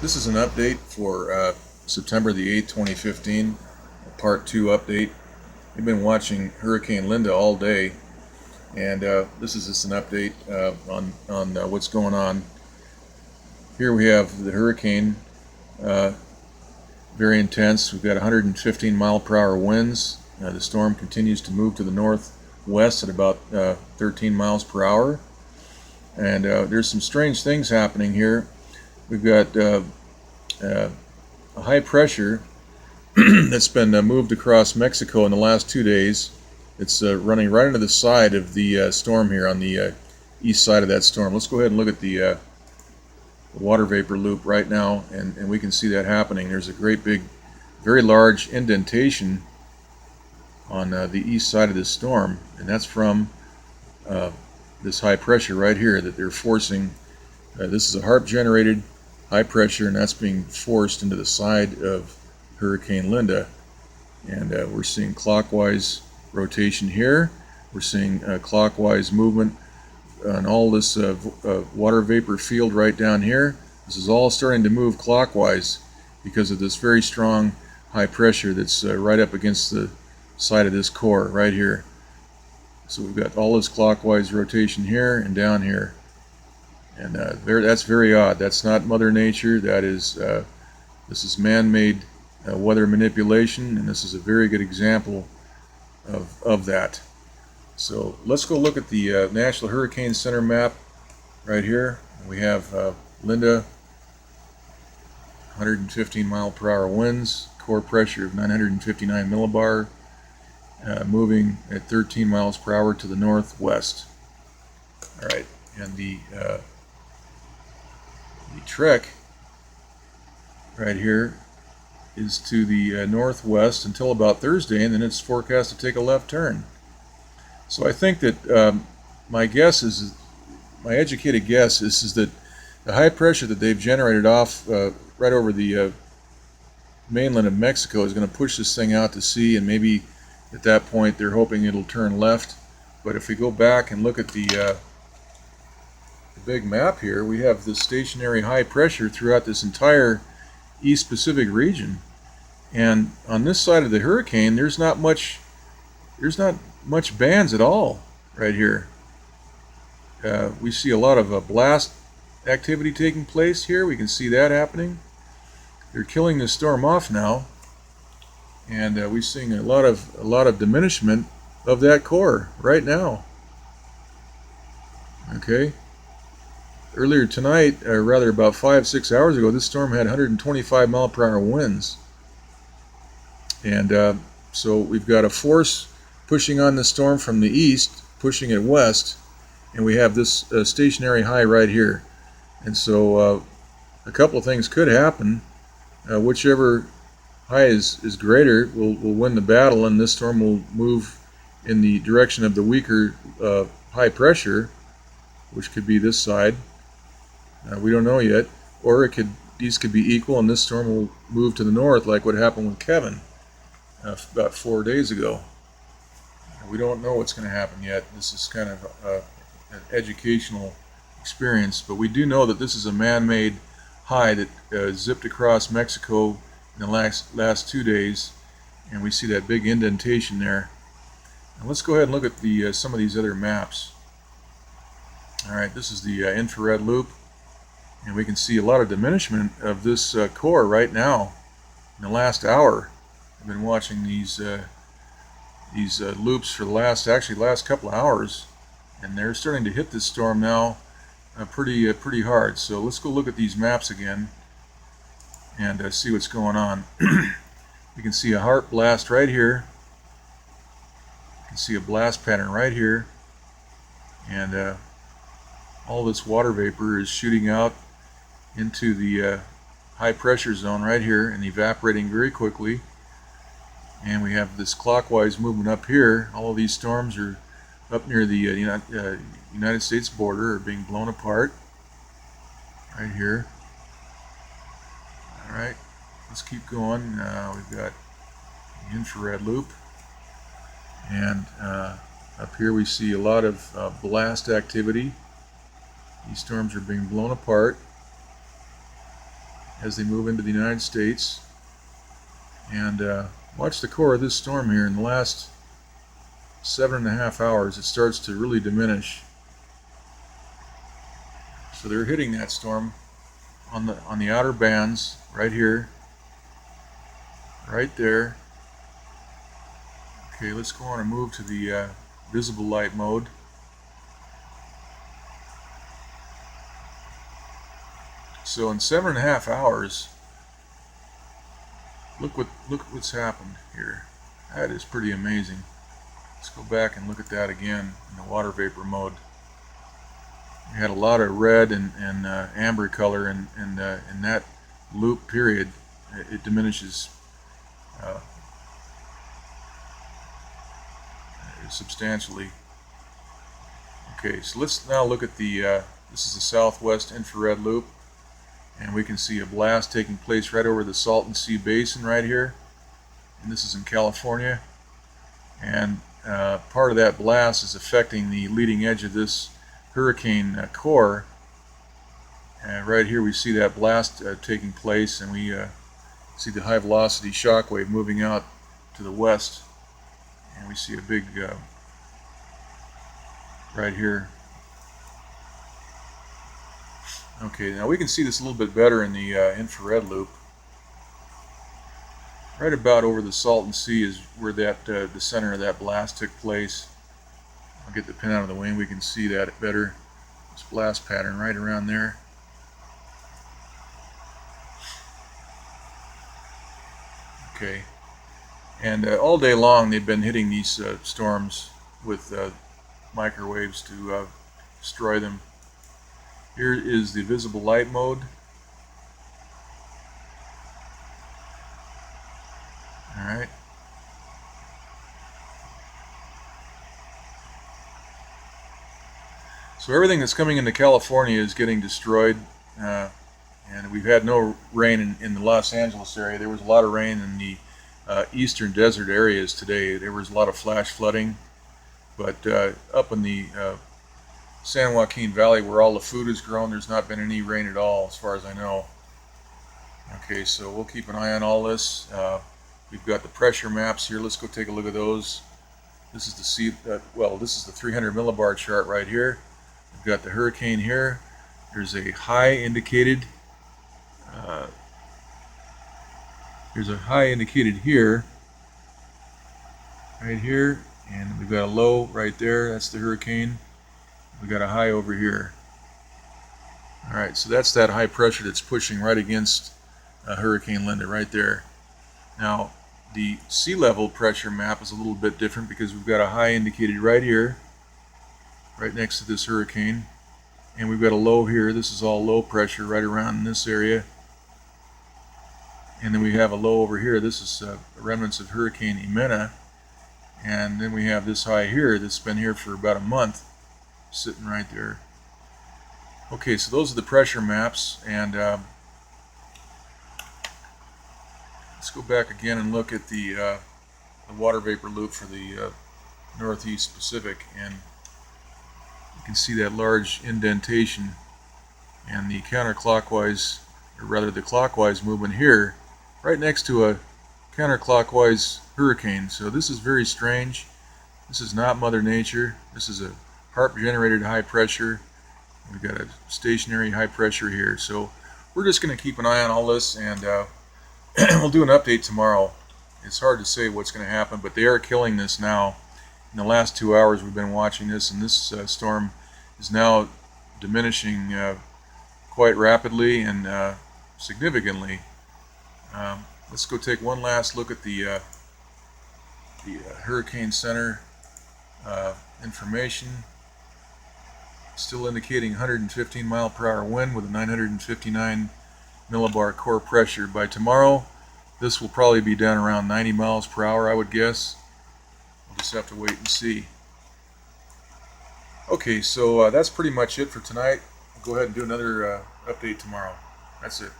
This is an update for September the 8th, 2015, part 2 update. We've been watching Hurricane Linda all day, and this is just an update on what's going on. Here we have the hurricane, very intense. We've got 115 mile per hour winds. The storm continues to move to the northwest at about 13 miles per hour. And there's some strange things happening here. We've got a high pressure that's been moved across Mexico in the last 2 days. It's running right into the side of the storm here on the east side of that storm. Let's go ahead and look at the water vapor loop right now, and we can see that happening. There's a great big, very large indentation on the east side of this storm, and that's from this high pressure right here that they're forcing. This is a HAARP generated high pressure, and that's being forced into the side of Hurricane Linda. And we're seeing clockwise rotation here. We're seeing clockwise movement on all this water vapor field right down here. This is all starting to move clockwise because of this very strong high pressure that's right up against the side of this core right here. So we've got all this clockwise rotation here and down here. And that's very odd. That's not Mother Nature. That is, this is man-made weather manipulation, and this is a very good example of that. So let's go look at the National Hurricane Center map right here. We have Linda, 115 mile per hour winds, core pressure of 959 millibar, moving at 13 miles per hour to the northwest. All right, and the trick right here is to the northwest until about Thursday, and then it's forecast to take a left turn. So I think that my educated guess is that the high pressure that they've generated off right over the mainland of Mexico is going to push this thing out to sea, and maybe at that point they're hoping it'll turn left. But if we go back and look at the big map here, we have this stationary high pressure throughout this entire East Pacific region, and on this side of the hurricane there's not much bands at all right here. We see a lot of blast activity taking place here. We can see that happening. They're killing the storm off now, and we're seeing a lot of diminishment of that core right now. Okay. Earlier tonight, or rather about 5-6 hours ago, this storm had 125 mile per hour winds. And so we've got a force pushing on the storm from the east, pushing it west, and we have this stationary high right here. And so a couple of things could happen. Whichever high is greater will win the battle, and this storm will move in the direction of the weaker high pressure, which could be this side. We don't know yet, or these could be equal, and this storm will move to the north, like what happened with Kevin about 4 days ago. We don't know what's going to happen yet. This is kind of an educational experience, but we do know that this is a man-made high that zipped across Mexico in the last 2 days, and we see that big indentation there. Now let's go ahead and look at some of these other maps. All right, this is the infrared loop. And we can see a lot of diminishment of this core right now. In the last hour, I've been watching these loops for the last couple of hours, and they're starting to hit this storm now pretty hard. So let's go look at these maps again and see what's going on. We can see a HAARP blast right here. You can see a blast pattern right here, and all this water vapor is shooting out into the high pressure zone right here and evaporating very quickly. And we have this clockwise movement up here. All of these storms are up near the United States border, are being blown apart right here. All right, let's keep going. We've got the infrared loop, and up here we see a lot of blast activity. These storms are being blown apart. as they move into the United States. And watch the core of this storm here. In the last 7.5 hours, it starts to really diminish. So they're hitting that storm on the outer bands right here, right there. Okay, let's go on and move to the visible light mode. So in 7.5 hours, look what's happened here. That is pretty amazing. Let's go back and look at that again in the water vapor mode. We had a lot of red and amber color, and in that loop period, it diminishes substantially. Okay, so let's now look at the this is the southwest infrared loop, and we can see a blast taking place right over the Salton Sea Basin right here, and this is in California. And part of that blast is affecting the leading edge of this hurricane core. And right here we see that blast taking place, and we see the high velocity shock wave moving out to the west, and we see a big right here. Okay, now we can see this a little bit better in the infrared loop. Right about over the Salton Sea is where that the center of that blast took place. I'll get the pin out of the way and we can see that better. This blast pattern right around there. Okay, and all day long they've been hitting these storms with microwaves to destroy them. Here is the visible light mode. Alright. So everything that's coming into California is getting destroyed, and we've had no rain in the Los Angeles area. There was a lot of rain in the eastern desert areas today. There was a lot of flash flooding, but up in the San Joaquin Valley, where all the food is grown, there's not been any rain at all as far as I know. Okay, so we'll keep an eye on all this. We've got the pressure maps here. Let's go take a look at those. This is this is the 300 millibar chart right here. We've got the hurricane here. There's a high indicated. There's a high indicated here, right here, and we've got a low right there. That's the hurricane. We've got a high over here. All right, so that's that high pressure that's pushing right against Hurricane Linda right there. Now, the sea level pressure map is a little bit different because we've got a high indicated right here, right next to this hurricane, and we've got a low here. This is all low pressure right around in this area, and then we have a low over here. This is remnants of Hurricane Ximena, and then we have this high here that's been here for about a month, sitting right there. Okay, so those are the pressure maps, and let's go back again and look at the water vapor loop for the Northeast Pacific, and you can see that large indentation, and the counterclockwise, or rather the clockwise movement here, right next to a counterclockwise hurricane. So this is very strange. This is not Mother Nature. This is a HAARP generated high pressure. We've got a stationary high pressure here. So we're just going to keep an eye on all this, and we'll do an update tomorrow. It's hard to say what's going to happen, but they are killing this now. In the last 2 hours we've been watching this, and this storm is now diminishing quite rapidly and significantly. Let's go take one last look at the Hurricane Center information. Still indicating 115 mile/hour wind with a 959 millibar core pressure. By tomorrow, this will probably be down around 90 miles per hour, I would guess. We'll just have to wait and see. Okay, so that's pretty much it for tonight. We'll go ahead and do another update tomorrow. That's it.